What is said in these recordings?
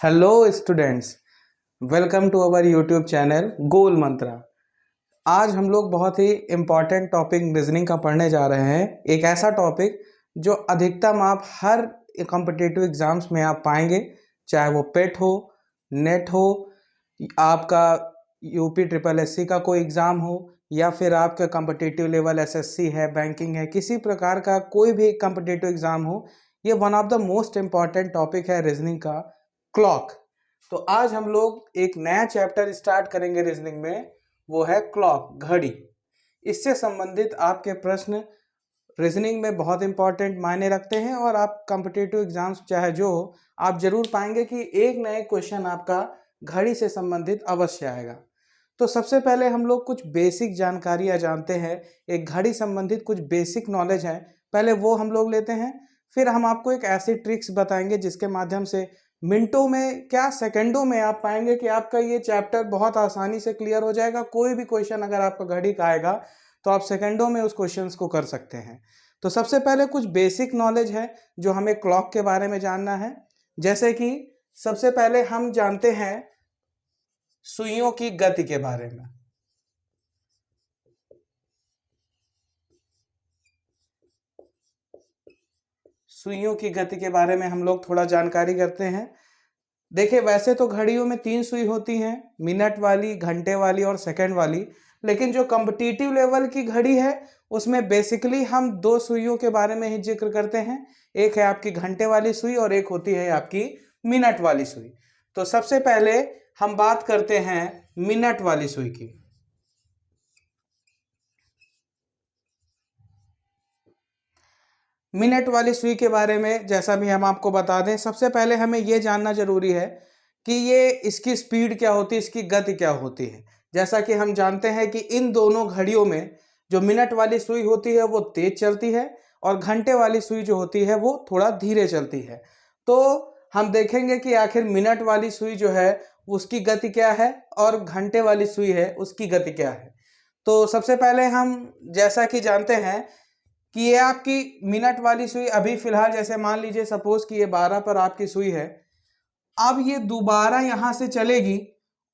Hello students, welcome to our YouTube channel Goal Mantra. आज हम लोग बहुत ही इम्पॉर्टेंट टॉपिक रीजनिंग का पढ़ने जा रहे हैं। एक ऐसा टॉपिक जो अधिकतम आप हर कॉम्पिटिटिव एग्जाम्स में आप पाएंगे, चाहे वो पेट हो, नेट हो, आपका यूपी ट्रिपल एससी का कोई एग्ज़ाम हो, या फिर आपका कॉम्पिटिटिव लेवल एसएससी है, बैंकिंग है, किसी प्रकार का कोई भी कॉम्पिटिटिव एग्ज़ाम हो। ये one of the most important topic है रीजनिंग का, क्लॉक। तो आज हम लोग एक नया चैप्टर स्टार्ट करेंगे रीजनिंग में, वो है क्लॉक, घड़ी। इससे संबंधित आपके प्रश्न रीजनिंग में बहुत इंपॉर्टेंट मायने रखते हैं और आप कॉम्पिटिटिव एग्जाम्स चाहे जो हो, आप जरूर पाएंगे कि एक ना एक क्वेश्चन आपका घड़ी से संबंधित अवश्य आएगा। तो सबसे पहले हम लोग कुछ बेसिक जानकारियां जानते हैं, एक घड़ी संबंधित कुछ बेसिक नॉलेज है, पहले वो हम लोग लेते हैं। फिर हम आपको एक ऐसी ट्रिक्स बताएंगे जिसके माध्यम से मिनटों में क्या सेकंडों में आप पाएंगे कि आपका ये चैप्टर बहुत आसानी से क्लियर हो जाएगा। कोई भी क्वेश्चन अगर आपका घड़ी का आएगा तो आप सेकंडों में उस क्वेश्चंस को कर सकते हैं। तो सबसे पहले कुछ बेसिक नॉलेज है जो हमें क्लॉक के बारे में जानना है। जैसे कि सबसे पहले हम जानते हैं सुइयों की गति के बारे में। सुइयों की गति के बारे में हम लोग थोड़ा जानकारी करते हैं। देखिए, वैसे तो घड़ियों में 3 सुई होती हैं, मिनट वाली, घंटे वाली और सेकंड वाली। लेकिन जो कॉम्पिटिटिव लेवल की घड़ी है उसमें बेसिकली हम 2 सुइयों के बारे में ही जिक्र करते हैं। एक है आपकी घंटे वाली सुई और एक होती है आपकी मिनट वाली सुई। तो सबसे पहले हम बात करते हैं मिनट वाली सुई की। मिनट वाली सुई के बारे में जैसा भी हम आपको बता दें, सबसे पहले हमें यह जानना जरूरी है कि ये इसकी स्पीड क्या होती है, इसकी गति क्या होती है। जैसा कि हम जानते हैं कि इन दोनों घड़ियों में जो मिनट वाली सुई होती है वो तेज चलती है और घंटे वाली सुई जो होती है वो थोड़ा धीरे चलती है। तो हम देखेंगे कि आखिर मिनट वाली सुई जो है उसकी गति क्या है और घंटे वाली सुई है उसकी गति क्या है। तो सबसे पहले हम जैसा कि जानते हैं कि ये आपकी मिनट वाली सुई अभी फिलहाल, जैसे मान लीजिए सपोज कि ये 12 पर आपकी सुई है, अब ये दोबारा यहां से चलेगी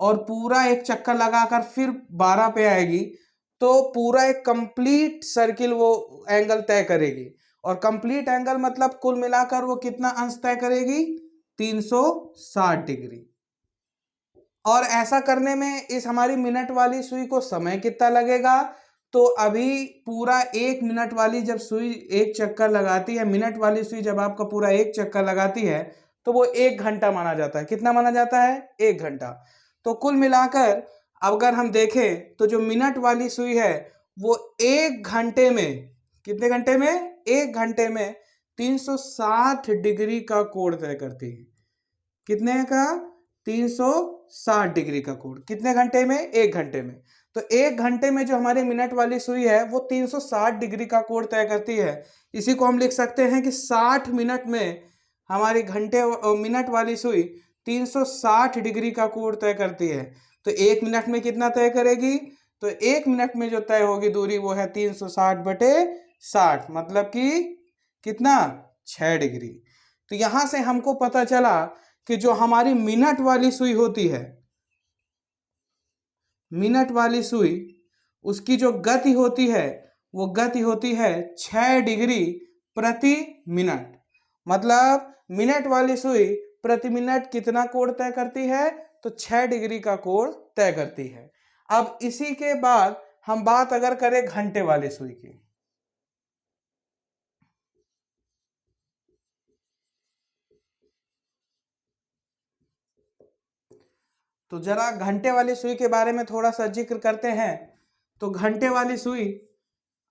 और पूरा एक चक्कर लगाकर फिर 12 पे आएगी। तो पूरा एक कंप्लीट सर्किल वो एंगल तय करेगी। और कंप्लीट एंगल मतलब कुल मिलाकर वो कितना अंश तय करेगी? 360 डिग्री। और ऐसा करने में इस हमारी मिनट वाली सुई को समय कितना लगेगा? तो अभी पूरा 1 मिनट वाली जब सुई एक चक्कर लगाती है, मिनट वाली सुई जब आपका पूरा एक चक्कर लगाती है तो वो 1 घंटा माना जाता है। कितना माना जाता है? 1 घंटा। तो कुल मिलाकर अगर हम देखें तो जो मिनट वाली सुई है वो 1 घंटे में, कितने घंटे में? 1 घंटे में 360 डिग्री का कोण तय करती है। कितने का? 360 डिग्री का कोण। कितने घंटे में? 1 घंटे में। तो 1 घंटे में जो हमारी मिनट वाली सुई है वो 360 डिग्री का कोण तय करती है। इसी को हम लिख सकते हैं कि 60 मिनट में हमारी मिनट वाली सुई 360 डिग्री का कोण तय करती है। तो 1 मिनट में कितना तय करेगी? तो 1 मिनट में जो तय होगी दूरी वो है 360 बटे 60, मतलब कि कितना? 6 डिग्री। तो यहां से हमको पता चला कि जो हमारी मिनट वाली सुई होती है, मिनट वाली सुई, उसकी जो गति होती है वो गति होती है 6 डिग्री प्रति मिनट। मतलब मिनट वाली सुई प्रति मिनट कितना कोण तय करती है? तो 6 डिग्री का कोण तय करती है। अब इसी के बाद हम बात अगर करें घंटे वाली सुई की, तो जरा घंटे वाली सुई के बारे में थोड़ा सा जिक्र करते हैं। तो घंटे वाली सुई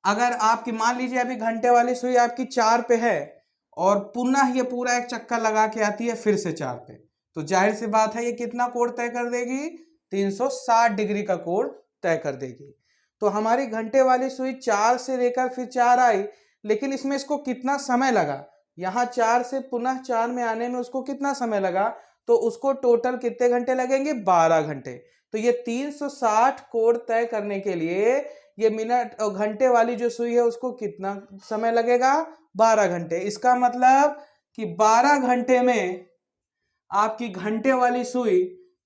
अगर आपकी, मान लीजिए अभी घंटे वाली सुई आपकी 4 पे है और पुनः ये पूरा एक चक्कर लगा के आती है फिर से 4 पे, तो जाहिर सी बात है ये कितना कोण तय कर देगी? 360 डिग्री का कोण तय कर देगी। तो हमारी घंटे वाली सुई 4 से लेकर फिर 4 आई, लेकिन इसमें इसको कितना समय लगा? यहाँ 4 से पुनः 4 में आने में उसको कितना समय लगा? तो उसको टोटल कितने घंटे लगेंगे? 12 घंटे। तो ये 360 कोण तय करने के लिए ये मिनट और घंटे वाली जो सुई है उसको कितना समय लगेगा? 12 घंटे। इसका मतलब कि 12 घंटे में आपकी घंटे वाली सुई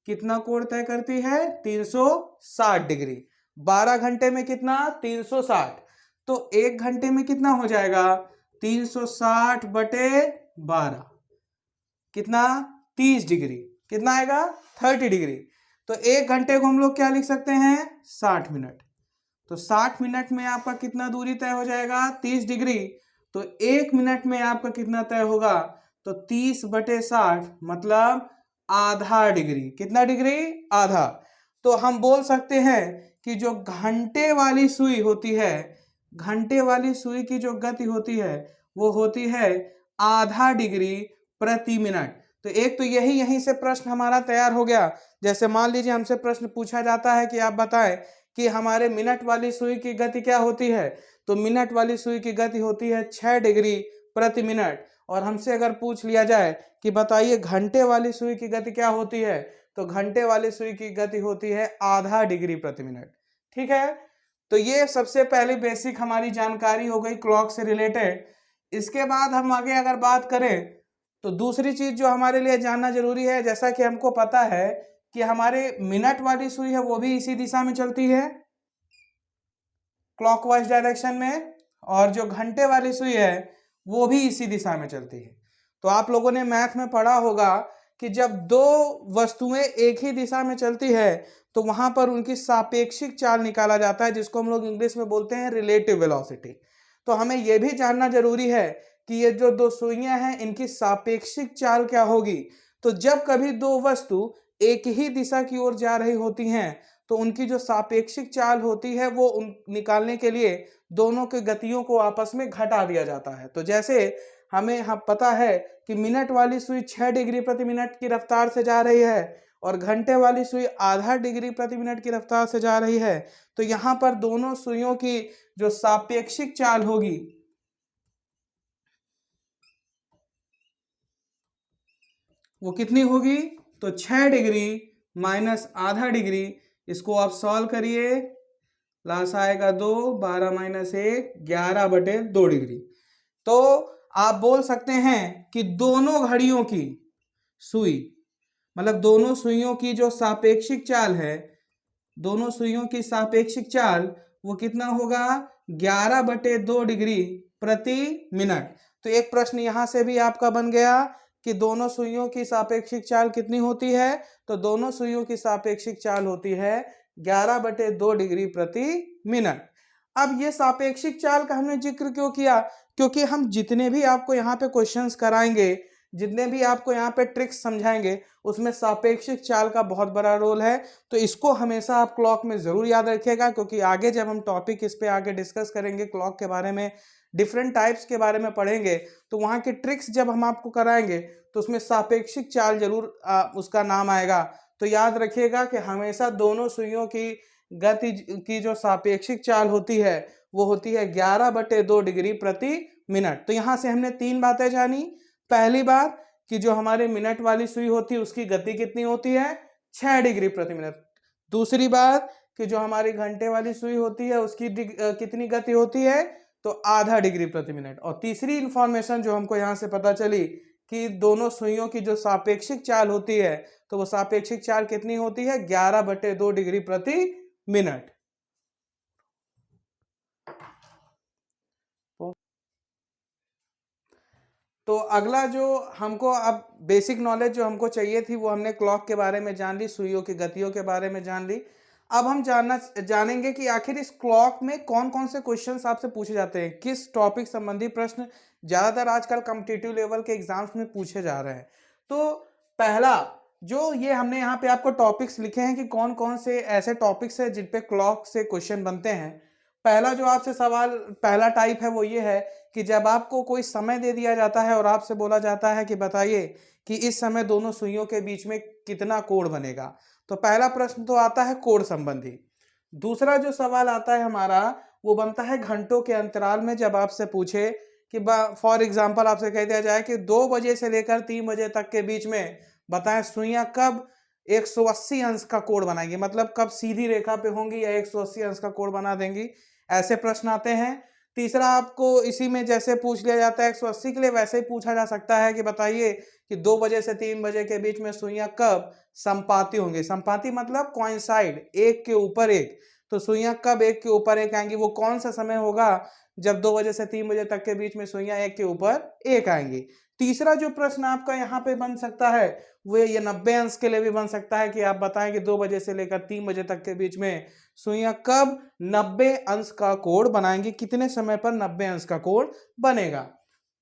कितना कोण तय करती है? 360 डिग्री। 12 घंटे में कितना? 360। तो 1 घंटे में कितना हो जाएगा? 360 बटे 12 कितना? 30 डिग्री। कितना आएगा? 30 डिग्री। तो 1 घंटे को हम लोग क्या लिख सकते हैं? 60 मिनट। तो 60 मिनट में आपका कितना दूरी तय हो जाएगा? 30 डिग्री। तो 1 मिनट में आपका कितना तय होगा? तो 30 बटे 60 मतलब आधा डिग्री। कितना डिग्री? आधा। तो हम बोल सकते हैं कि जो घंटे वाली सुई होती है, घंटे वाली सुई की जो गति होती है वो होती है आधा डिग्री प्रति मिनट। तो एक तो यहीं से प्रश्न हमारा तैयार हो गया। जैसे मान लीजिए हमसे प्रश्न पूछा जाता है कि आप बताएं कि हमारे मिनट वाली सुई की गति क्या होती है, तो मिनट वाली सुई की गति होती है 6 डिग्री प्रति मिनट। और हमसे अगर पूछ लिया जाए कि बताइए घंटे वाली सुई की गति क्या होती है, तो घंटे वाली सुई की गति होती है आधा डिग्री प्रति मिनट। ठीक है, तो ये सबसे पहली बेसिक हमारी जानकारी हो गई क्लॉक से रिलेटेड। इसके बाद हम आगे अगर बात करें तो दूसरी चीज जो हमारे लिए जानना जरूरी है, जैसा कि हमको पता है कि हमारे मिनट वाली सुई है वो भी इसी दिशा में चलती है, क्लॉकवाइज डायरेक्शन में, और जो घंटे वाली सुई है वो भी इसी दिशा में चलती है। तो आप लोगों ने मैथ में पढ़ा होगा कि जब दो वस्तुएं एक ही दिशा में चलती है तो वहां पर उनकी सापेक्षिक चाल निकाला जाता है, जिसको हम लोग इंग्लिश में बोलते हैं रिलेटिव वेलोसिटी। तो हमें यह भी जानना जरूरी है कि ये जो दो सुइयां हैं इनकी सापेक्षिक चाल क्या होगी। तो जब कभी दो वस्तु एक ही दिशा की ओर जा रही होती हैं तो उनकी जो सापेक्षिक चाल होती है वो निकालने के लिए दोनों के गतियों को आपस में घटा दिया जाता है। तो जैसे हमें पता है कि मिनट वाली सुई 6 डिग्री प्रति मिनट की रफ्तार से जा रही है और घंटे वाली सुई आधा डिग्री प्रति मिनट की रफ्तार से जा रही है, तो यहाँ पर दोनों सुइयों की जो सापेक्षिक चाल होगी वो कितनी होगी? तो 6 डिग्री माइनस आधा डिग्री, इसको आप सॉल्व करिए, लास्ट आएगा 2, 12 माइनस 1, 11 बटे 2 डिग्री। तो आप बोल सकते हैं कि दोनों घड़ियों की सुई, मतलब दोनों सुइयों की जो सापेक्षिक चाल है, दोनों सुइयों की सापेक्षिक चाल वो कितना होगा? 11 बटे 2 डिग्री प्रति मिनट। तो एक प्रश्न यहां से भी आपका बन गया कि दोनों सुइयों की सापेक्षिक चाल कितनी होती है, तो दोनों सुइयों की सापेक्षिक चाल होती है 11 बटे 2 डिग्री प्रति मिनट। अब ये सापेक्षिक चाल का हमने जिक्र क्यों किया? क्योंकि हम जितने भी आपको यहाँ पे क्वेश्चंस कराएंगे, जितने भी आपको यहाँ पे ट्रिक्स समझाएंगे, उसमें सापेक्षिक चाल का बहुत बड़ा रोल है। तो इसको हमेशा आप क्लॉक में जरूर याद रखिएगा, क्योंकि आगे जब हम टॉपिक इस पे आगे डिस्कस करेंगे, क्लॉक के बारे में, डिफरेंट टाइप्स के बारे में पढ़ेंगे, तो वहाँ के ट्रिक्स जब हम आपको कराएंगे तो उसमें सापेक्षिक चाल जरूर उसका नाम आएगा। तो याद रखिएगा कि हमेशा दोनों सुइयों की गति की जो सापेक्षिक चाल होती है वो होती है 11 बटे 2 डिग्री प्रति मिनट। तो यहाँ से हमने 3 बातें जानी। पहली बात कि जो हमारे मिनट वाली सुई होती है उसकी गति कितनी होती है? 6 डिग्री प्रति मिनट। दूसरी बात कि जो हमारी घंटे वाली सुई होती है उसकी कितनी गति होती है? तो आधा डिग्री प्रति मिनट। और तीसरी इंफॉर्मेशन जो हमको यहाँ से पता चली कि दोनों सुइयों की जो सापेक्षिक चाल होती है तो वो सापेक्षिक चाल कितनी होती है? 11 बटे 2 डिग्री प्रति मिनट। तो अगला जो हमको अब बेसिक नॉलेज जो हमको चाहिए थी वो हमने क्लॉक के बारे में जान ली, सुइयों की गतियों के बारे में जान ली। अब हम जानेंगे कि आखिर इस क्लॉक में कौन कौन से क्वेश्चंस आपसे पूछे जाते हैं, किस टॉपिक संबंधी प्रश्न ज्यादातर आजकल कॉम्पिटिटिव लेवल के एग्जाम्स में पूछे जा रहे हैं। तो पहला जो ये हमने यहाँ पे आपको टॉपिक्स लिखे हैं कि कौन कौन से ऐसे टॉपिक्स है जिन पे क्लॉक से क्वेश्चन बनते हैं। पहला जो आपसे सवाल, पहला टाइप है वो ये है कि जब आपको कोई समय दे दिया जाता है और आपसे बोला जाता है कि बताइए कि इस समय दोनों सुइयों के बीच में कितना कोण बनेगा, तो पहला प्रश्न तो आता है कोण संबंधी। दूसरा जो सवाल आता है हमारा वो बनता है घंटों के अंतराल में। जब आपसे पूछे कि फॉर एग्जाम्पल आपसे कह दिया जाए कि 2 बजे से लेकर 3 बजे तक के बीच में बताएं सुइयां कब 180 अंश का कोण बनाएंगी, मतलब कब सीधी रेखा पे होंगी या 180 अंश का कोण बना देंगी, ऐसे प्रश्न आते हैं। तीसरा आपको इसी में जैसे पूछ लिया जाता है 180 के लिए, वैसे ही पूछा जा सकता है कि बताइए कि 2 बजे से 3 बजे के बीच में सुइयां कब संपाती होंगी। संपाती मतलब कोइंसाइड, एक के ऊपर एक। तो सुइयां कब एक के ऊपर एक आएंगी, वो कौन सा समय होगा जब 2 बजे से 3 बजे तक के बीच में सुइयां एक के ऊपर एक आएंगी। तीसरा जो प्रश्न आपका यहाँ पे बन सकता है वो ये 90 अंश के लिए भी बन सकता है कि आप बताएं कि 2 बजे से लेकर 3 बजे तक के बीच में सुइयां कब 90 अंश का कोण बनाएंगी, कितने समय पर 90 अंश का कोण बनेगा।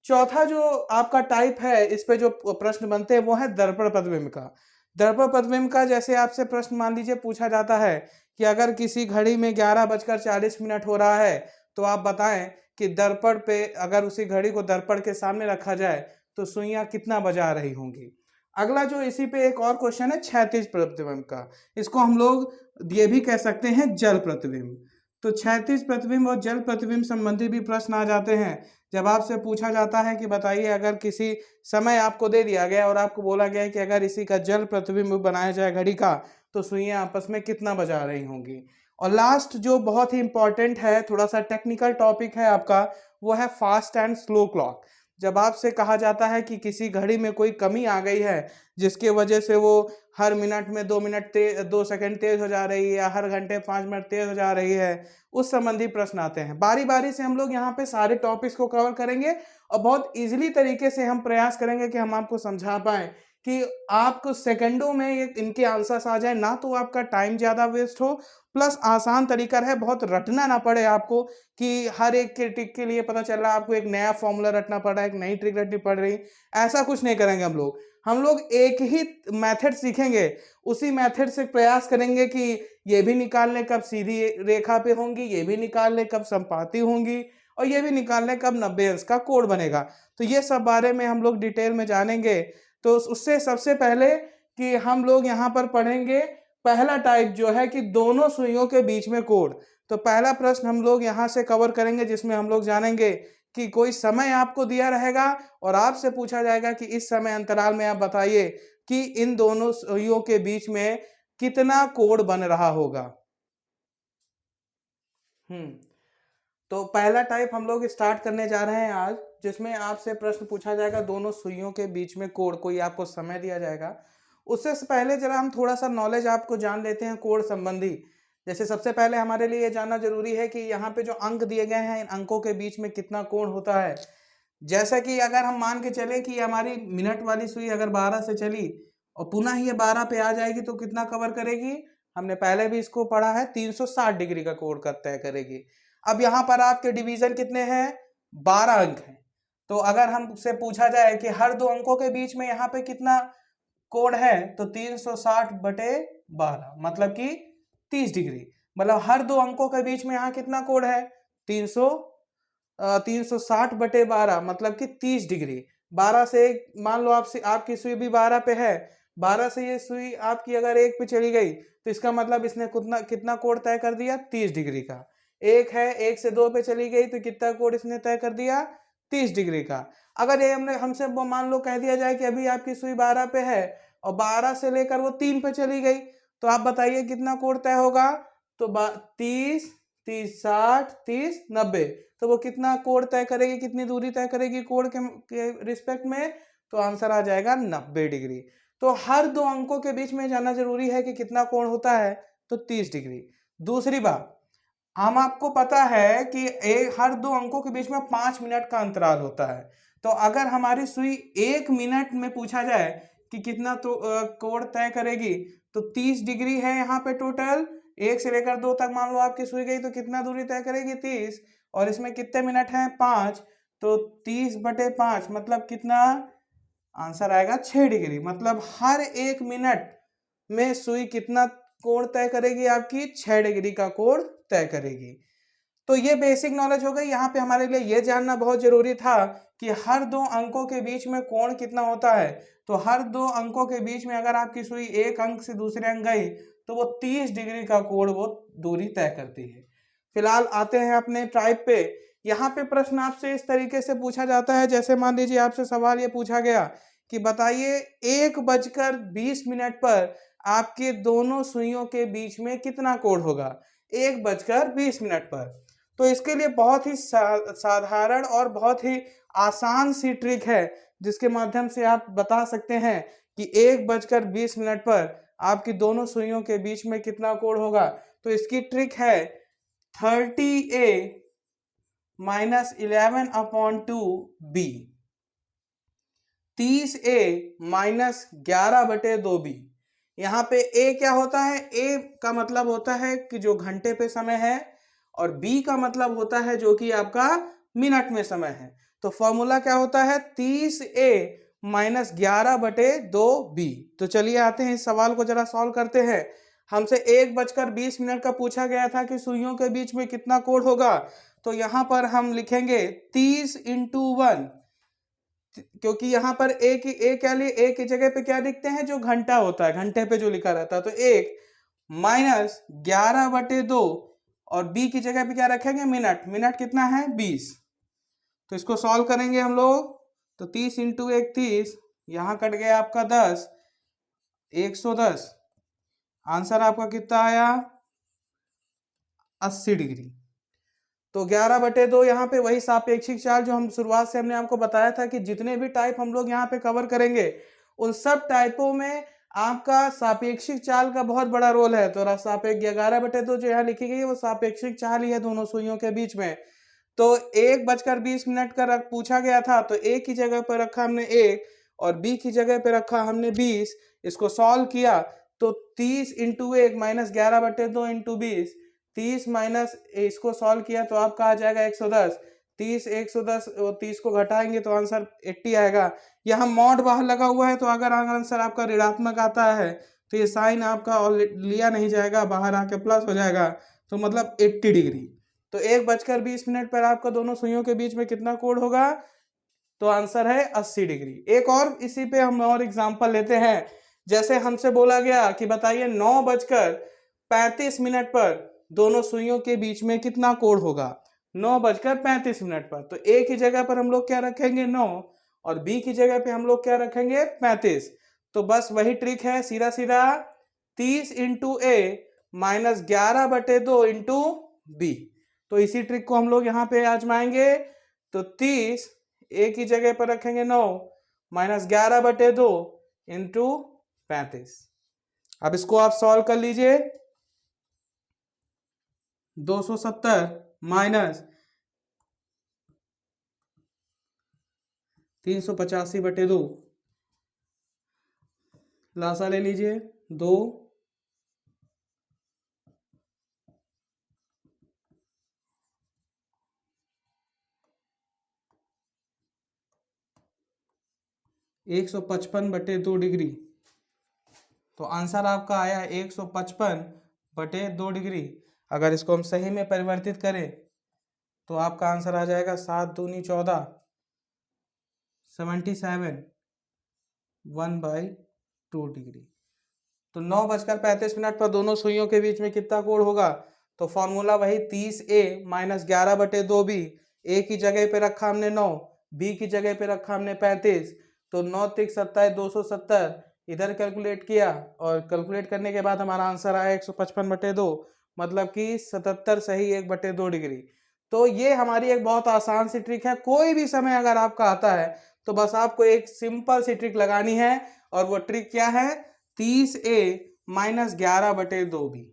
चौथा जो आपका टाइप है, इस पे जो प्रश्न बनते हैं वो है दर्पण प्रतिबिंब का। दर्पण प्रतिबिंब का जैसे आपसे प्रश्न मान लीजिए पूछा जाता है कि अगर किसी घड़ी में 11:40 हो रहा है तो आप बताएं कि दर्पण पे अगर उसी घड़ी को दर्पण के सामने रखा जाए तो सुइयां कितना बजा रही होंगी। अगला जो इसी पे एक और क्वेश्चन है क्षैतिज प्रतिबिंब का, इसको हम लोग ये भी कह सकते हैं जल प्रतिबिंब। तो क्षैतिज प्रतिबिंब और जल प्रतिबिंब संबंधी भी प्रश्न आ जाते हैं जब आपसे पूछा जाता है कि बताइए अगर किसी समय आपको दे दिया गया और आपको बोला गया है कि अगर इसी का जल प्रतिबिंब बनाया जाए घड़ी का तो सुइयां आपस में कितना बजा रही होंगी। और लास्ट जो बहुत ही इंपॉर्टेंट है, थोड़ा सा टेक्निकल टॉपिक है आपका, वो है फास्ट एंड स्लो क्लॉक। जब आपसे कहा जाता है कि किसी घड़ी में कोई कमी आ गई है जिसके वजह से वो हर मिनट में 2 सेकंड तेज हो जा रही है या हर घंटे 5 मिनट तेज हो जा रही है, उस संबंधी प्रश्न आते हैं। बारी बारी से हम लोग यहाँ पे सारे टॉपिक्स को कवर करेंगे और बहुत इजीली तरीके से हम प्रयास करेंगे कि हम आपको समझा पाए कि आपको सेकंडों में ये इनके आंसर्स आ जाए, ना तो आपका टाइम ज़्यादा वेस्ट हो, प्लस आसान तरीका है, बहुत रटना ना पड़े आपको कि हर एक के ट्रिक के लिए पता चल रहा है आपको एक नया फॉर्मूला रटना पड़ रहा है, एक नई ट्रिक रटनी पड़ रही। ऐसा कुछ नहीं करेंगे हम लोग एक ही मेथड सीखेंगे, उसी मेथड से प्रयास करेंगे कि ये भी निकाल लें कब सीधी रेखा पे होंगी, ये भी निकाल लें कब संपाती होंगी, और ये भी निकाल लें कब 90 अंश का कोण बनेगा। तो ये सब बारे में हम लोग डिटेल में जानेंगे। तो उससे सबसे पहले कि हम लोग यहाँ पर पढ़ेंगे पहला टाइप जो है कि दोनों सुइयों के बीच में कोण। तो पहला प्रश्न हम लोग यहाँ से कवर करेंगे जिसमें हम लोग जानेंगे कि कोई समय आपको दिया रहेगा और आपसे पूछा जाएगा कि इस समय अंतराल में आप बताइए कि इन दोनों सुइयों के बीच में कितना कोण बन रहा होगा। तो पहला टाइप हम लोग स्टार्ट करने जा रहे हैं आज, जिसमें आपसे प्रश्न पूछा जाएगा दोनों सुइयों के बीच में कोण, कोई आपको समय दिया जाएगा। उससे पहले जरा हम थोड़ा सा नॉलेज आपको जान लेते हैं कोण संबंधी। जैसे सबसे पहले हमारे लिए ये जानना जरूरी है कि यहाँ पे जो अंक दिए गए हैं इन अंकों के बीच में कितना कोण होता है। जैसा कि अगर हम मान के चले कि हमारी मिनट वाली सुई अगर 12 से चली और पुनः ये 12 पे आ जाएगी तो कितना कवर करेगी, हमने पहले भी इसको पढ़ा है, 360 डिग्री का कोण तय करेगी। अब यहाँ पर आपके डिवीजन कितने हैं, 12 अंक हैं। तो अगर हमसे पूछा जाए कि हर दो अंकों के बीच में यहाँ पे कितना कोण है तो 360/12 मतलब कि 30 डिग्री। मतलब हर दो अंकों के बीच में यहाँ कितना कोण है, 360/12 मतलब कि 30 डिग्री। 12 से मान लो आपकी सुई भी 12 पे है, 12 से ये सुई आपकी अगर 1 पे चली गई तो इसका मतलब इसने कितना कोण तय कर दिया, 30 डिग्री का। एक है 1 से 2 पे चली गई तो कितना कोण इसने तय कर दिया, 30 डिग्री का। अगर ये हमसे मान लो कह दिया जाए कि अभी आपकी सुई 12 पे है और 12 से लेकर वो 3 पे चली गई तो आप बताइए कितना कोण तय होगा। तो 30, 30, 60, 30, 90, तो वो कितना कोण तय करेगी, कितनी दूरी तय करेगी कोण के रिस्पेक्ट में, तो आंसर आ जाएगा 90 डिग्री। तो हर दो अंकों के बीच में जानना जरूरी है कि कितना कोण होता है, तो 30 डिग्री। दूसरी बात, हम आपको पता है कि हर दो अंकों के बीच में 5 मिनट का अंतराल होता है। तो अगर हमारी सुई 1 मिनट में पूछा जाए कि कितना तो कोण तय करेगी, तो 30 डिग्री है यहाँ पे टोटल, 1 से लेकर 2 तक मान लो आपकी सुई गई तो कितना दूरी तय करेगी, 30, और इसमें कितने मिनट हैं, 5, तो 30/5 मतलब कितना, आंसर आएगा 6 डिग्री। मतलब हर 1 मिनट में सुई कितना कोण तय करेगी, आपकी 6 डिग्री का कोण तय करेगी। तो ये बेसिक नॉलेज हो गई। यहाँ पे हमारे लिए ये जानना बहुत जरूरी था कि हर दो अंकों के बीच में कोण कितना होता है। तो हर दो अंकों के बीच में अगर आपकी सुई एक अंक से दूसरे अंक गई तो वो 30 डिग्री का कोण वो दूरी तय करती है। फिलहाल आते हैं अपने टाइप पे। यहाँ पे प्रश्न आपसे इस तरीके से पूछा जाता है, जैसे मान लीजिए आपसे सवाल ये पूछा गया कि बताइए 1:20 पर आपके दोनों सुइयों के बीच में कितना कोण होगा, 1:20 पर। तो इसके लिए बहुत ही साधारण और बहुत ही आसान सी ट्रिक है जिसके माध्यम से आप बता सकते हैं कि 1:20 पर आपकी दोनों सुइयों के बीच में कितना कोण होगा। तो इसकी ट्रिक है 30a minus 11/2b, 30a minus 11/2b। यहाँ पे a क्या होता है, a का मतलब होता है कि जो घंटे पे समय है, और b का मतलब होता है जो कि आपका मिनट में समय है। तो फॉर्मूला क्या होता है, 30a माइनस 11/2b। तो चलिए आते हैं इस सवाल को जरा सॉल्व करते हैं। हमसे 1:20 का पूछा गया था कि सुइयों के बीच में कितना कोण होगा। तो यहाँ पर हम लिखेंगे 30 × 1, क्योंकि यहाँ पर ए की जगह पे क्या लिखते हैं, जो घंटा होता है, घंटे पे जो लिखा रहता है। तो 1 माइनस 11/2 और बी की जगह पे क्या रखेंगे, मिनट। मिनट कितना है, 20। तो इसको सॉल्व करेंगे हम लोग। तो 30 × 1 30, यहाँ कट गया आपका 10, 110। आंसर आपका कितना आया, 80 डिग्री। तो 11/2 यहाँ पे वही सापेक्षिक चाल जो हम शुरुआत से हमने आपको बताया था कि जितने भी टाइप हम लोग यहाँ पे कवर करेंगे उन सब टाइपों में आपका सापेक्षिक चाल का बहुत बड़ा रोल है। तो सापेक्ष 11/2 जो यहाँ लिखी गई है वो सापेक्षिक चाल ही है दोनों सुइयों के बीच में। तो 1:20 का पूछा गया था, तो ए की जगह पर रखा हमने 1 और बी की जगह पे रखा हमने 20। इसको सॉल्व किया तो 30 × 1 माइनस 11/2 × 20, 30 माइनस इसको सॉल्व किया तो आपका आ जाएगा 110। 30 110 30 को घटाएंगे तो आंसर 80 आएगा। यहाँ मॉड बाहर लगा हुआ है, तो अगर आंसर आपका ऋणात्मक आता है तो ये साइन आपका और लिया नहीं जाएगा, बाहर आके प्लस हो जाएगा, तो मतलब 80 डिग्री। तो 1:20 पर आपका दोनों सुइयों के बीच में कितना कोण होगा, तो आंसर है 80 डिग्री। एक और इसी पे हम और एग्जांपल लेते हैं। जैसे हमसे बोला गया कि बताइए 9:35 पर दोनों सुइयों के बीच में कितना कोण होगा, 9:35 पर। तो ए की जगह पर हम लोग क्या रखेंगे, 9, और बी की जगह पे हम लोग क्या रखेंगे, 35। तो बस वही ट्रिक है, सीधा सीधा 30 × a माइनस 11/2 × b। तो इसी ट्रिक को हम लोग यहाँ पे आजमाएंगे। तो 30 ए की जगह पर रखेंगे 9 माइनस 11/2 × 35। अब इसको आप सॉल्व कर लीजिए। 270 माइनस 385/2, लासा ले लीजिए 2, 155/2 डिग्री। तो आंसर आपका आया 155/2 डिग्री। अगर इसको हम सही में परिवर्तित करें तो आपका आंसर आ जाएगा 7 दूनी 14, 77 1/2 डिग्री। तो 9:35 पर दोनों सुइयों के बीच में कितना कोण होगा, तो फॉर्मूला वही 30a माइनस 11/2b। ए की जगह पे रखा हमने 9, बी की जगह पे रखा हमने 35। तो 9 3 27 270, इधर कैलकुलेट किया और कैलकुलेट करने के बाद हमारा आंसर आया 155/2, मतलब कि 77 सही 1/2 डिग्री। तो ये हमारी एक बहुत आसान सी ट्रिक है। कोई भी समय अगर आपका आता है तो बस आपको एक सिंपल सी ट्रिक लगानी है, और वो ट्रिक क्या है, 30a माइनस 11/2b।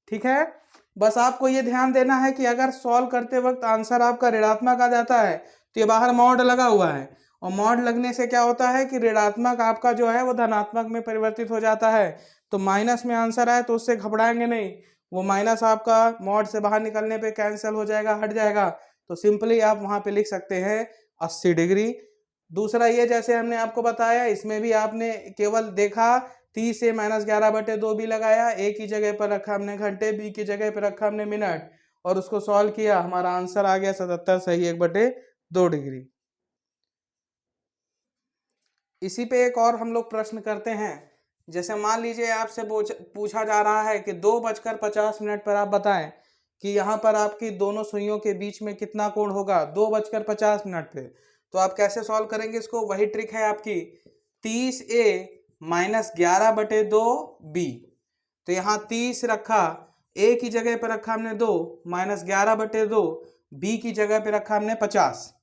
ठीक है, बस आपको ये ध्यान देना है कि अगर सॉल्व करते वक्त आंसर आपका ऋणात्मक आ जाता है तो ये बाहर मॉड लगा हुआ है, और मॉड लगने से क्या होता है कि ऋणात्मक आपका जो है वो धनात्मक में परिवर्तित हो जाता है। तो माइनस में आंसर आए तो उससे घबराएंगे नहीं, वो माइनस आपका मॉड से बाहर निकलने पे कैंसिल हो जाएगा, हट जाएगा। तो सिंपली आप वहां पे लिख सकते हैं 80 डिग्री। दूसरा ये, जैसे हमने आपको बताया, इसमें भी आपने केवल देखा 30 से माइनस 11/2 भी लगाया, ए की जगह पर रखा हमने घंटे, बी की जगह पर रखा हमने मिनट, और उसको सॉल्व किया, हमारा आंसर आ गया 77 सही 1/2 डिग्री। इसी पे एक और हम लोग प्रश्न करते हैं। जैसे मान लीजिए आपसे पूछा जा रहा है कि 2:50 पर आप बताएं कि यहाँ पर आपकी दोनों सुइयों के बीच में कितना कोण होगा 2:50 पे। तो आप कैसे सॉल्व करेंगे इसको, वही ट्रिक है आपकी 30a माइनस 11/2b। तो यहाँ 30 रखा ए की जगह पे रखा हमने 2, -11/2, बी की जगह पे रखा हमने 50।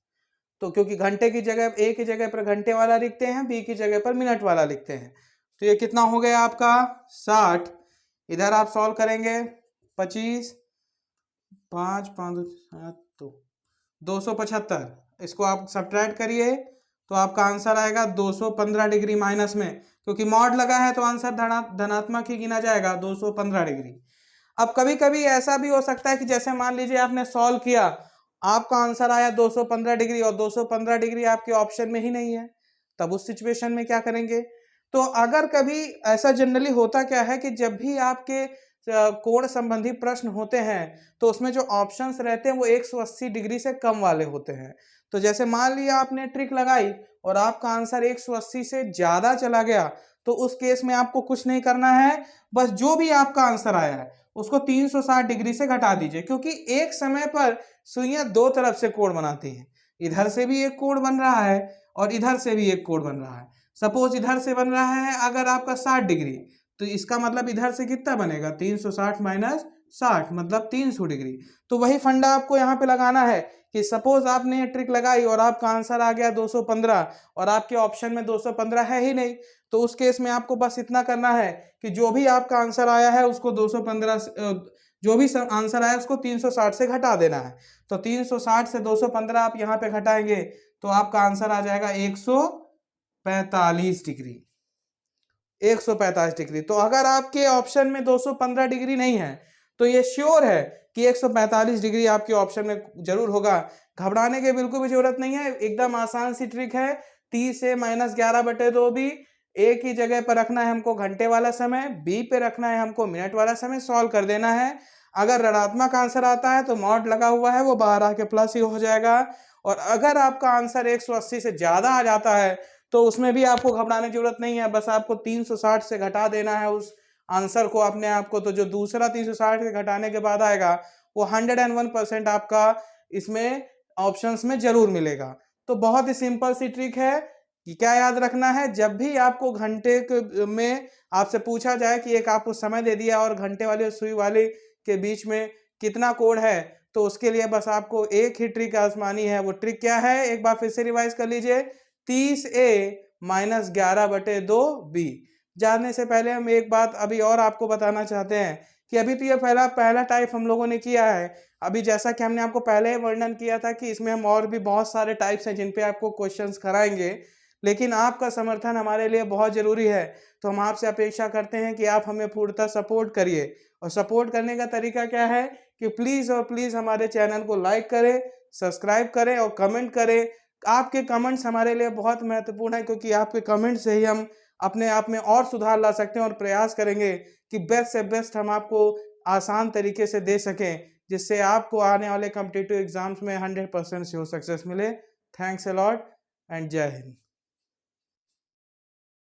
तो क्योंकि घंटे की जगह ए की जगह पर घंटे वाला लिखते हैं, बी की जगह पर मिनट वाला लिखते हैं। तो ये कितना हो गया आपका 60। इधर आप सॉल्व करेंगे 25, 5 5 7 तो 275, इसको आप सब्ट्रैक्ट करिए तो आपका आंसर आएगा 215 डिग्री माइनस में, क्योंकि मॉड लगा है तो आंसर धनात्मक ही गिना जाएगा 215 डिग्री। अब कभी कभी ऐसा भी हो सकता है कि जैसे मान लीजिए आपने सॉल्व किया, आपका आंसर आया 215 डिग्री और 215 डिग्री आपके ऑप्शन में ही नहीं है, तब उस सिचुएशन में क्या करेंगे? तो अगर कभी ऐसा जनरली होता क्या है कि जब भी आपके कोण संबंधी प्रश्न होते हैं तो उसमें जो ऑप्शंस रहते हैं वो 180 डिग्री से कम वाले होते हैं। तो जैसे मान लिया आपने ट्रिक लगाई और आपका आंसर 180 से ज्यादा चला गया, तो उस केस में आपको कुछ नहीं करना है, बस जो भी आपका आंसर आया है उसको 360 डिग्री से घटा दीजिए, क्योंकि एक समय पर सुइयां दो तरफ से कोण बनाती हैं। इधर से भी एक कोण बन रहा है और इधर से भी एक कोण बन रहा है। सपोज इधर से बन रहा है अगर आपका 60 डिग्री, तो इसका मतलब इधर से कितना बनेगा 360 माइनस 60 मतलब 300 डिग्री। तो वही फंडा आपको यहाँ पे लगाना है कि सपोज आपने ये ट्रिक लगाई और आपका आंसर आ गया 215 और आपके ऑप्शन में 215 है ही नहीं, तो उस केस में आपको बस इतना करना है कि जो भी आपका आंसर आया है उसको 215 जो भी आंसर आया उसको 360 से घटा देना है। तो 360 से 215 आप यहाँ पे घटाएंगे तो आपका आंसर आ जाएगा 145 डिग्री। 145 डिग्री। तो अगर आपके ऑप्शन में 215 डिग्री नहीं है तो ये श्योर है कि 145 डिग्री आपके ऑप्शन में जरूर होगा। घबराने की बिल्कुल भी जरूरत नहीं है, एकदम आसान सी ट्रिक है। 30 से -11/2 भी ए की जगह पर रखना है हमको घंटे वाला समय, बी पे रखना है हमको मिनट वाला समय, सॉल्व कर देना है। अगर ऋणात्मक आंसर आता है तो मॉड लगा हुआ है वो बाहर आके प्लस ही हो जाएगा, और अगर आपका आंसर 180 से ज्यादा आ जाता है तो उसमें भी आपको घबराने की जरूरत नहीं है, बस आपको 360 से घटा देना है उस आंसर को अपने आप को। तो जो दूसरा 360 से घटाने के बाद आएगा वो 101% आपका इसमें ऑप्शंस में जरूर मिलेगा। तो बहुत ही सिंपल सी ट्रिक है कि क्या याद रखना है, जब भी आपको घंटे में आपसे पूछा जाए कि एक आपको समय दे दिया और घंटे वाली और सुई वाली के बीच में कितना कोण है, तो उसके लिए बस आपको एक ही ट्रिक आजमानी है। वो ट्रिक क्या है, एक बार फिर से रिवाइज कर लीजिए। 30A minus 11/2B। जानने से पहले हम एक बात अभी और आपको बताना चाहते हैं कि अभी तो ये पहला टाइप हम लोगों ने किया है। अभी जैसा कि हमने आपको पहले वर्णन किया था कि इसमें हम और भी बहुत सारे टाइप्स हैं जिन पे आपको क्वेश्चंस कराएंगे, लेकिन आपका समर्थन हमारे लिए बहुत जरूरी है। तो हम आपसे अपेक्षा करते हैं कि आप हमें पूर्णतः सपोर्ट करिए। और सपोर्ट करने का तरीका क्या है कि प्लीज़ और प्लीज़ हमारे चैनल को लाइक करें, सब्सक्राइब करें और कमेंट करें। आपके कमेंट्स हमारे लिए बहुत महत्वपूर्ण है, क्योंकि आपके कमेंट से ही हम अपने आप में और सुधार ला सकते हैं और प्रयास करेंगे कि बेस्ट से बेस्ट हम आपको आसान तरीके से दे सकें, जिससे आपको आने वाले कॉम्पिटिटिव एग्जाम्स में 100% श्योर सक्सेस मिले। थैंक्स अ लॉट एंड जय हिंद।